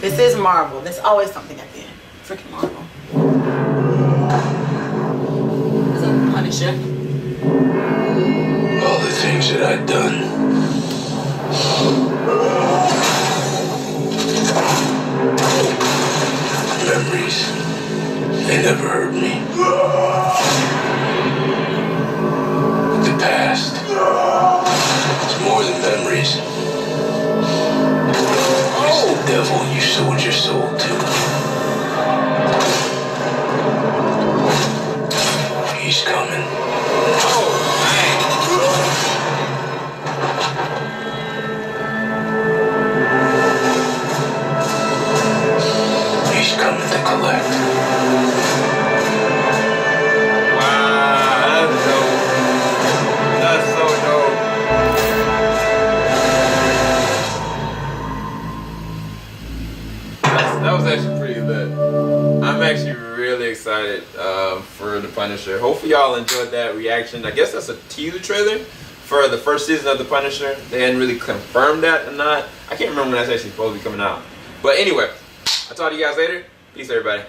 This is Marvel. There's always something at the end. Freaking Marvel. It's a Punisher. All the things that I'd done. Memories. They never hurt me. The past. It's more than memories. It's the devil you sold your soul to. He's coming. He's coming to collect. Wow, that's dope. That's so dope. That was actually pretty lit. I'm actually really excited for The Punisher. Hopefully y'all enjoyed that reaction. I guess that's a teaser trailer for the first season of The Punisher. They hadn't really confirmed that or not. I can't remember when that's actually supposed to be coming out. But anyway, I'll talk to you guys later. Peace, everybody.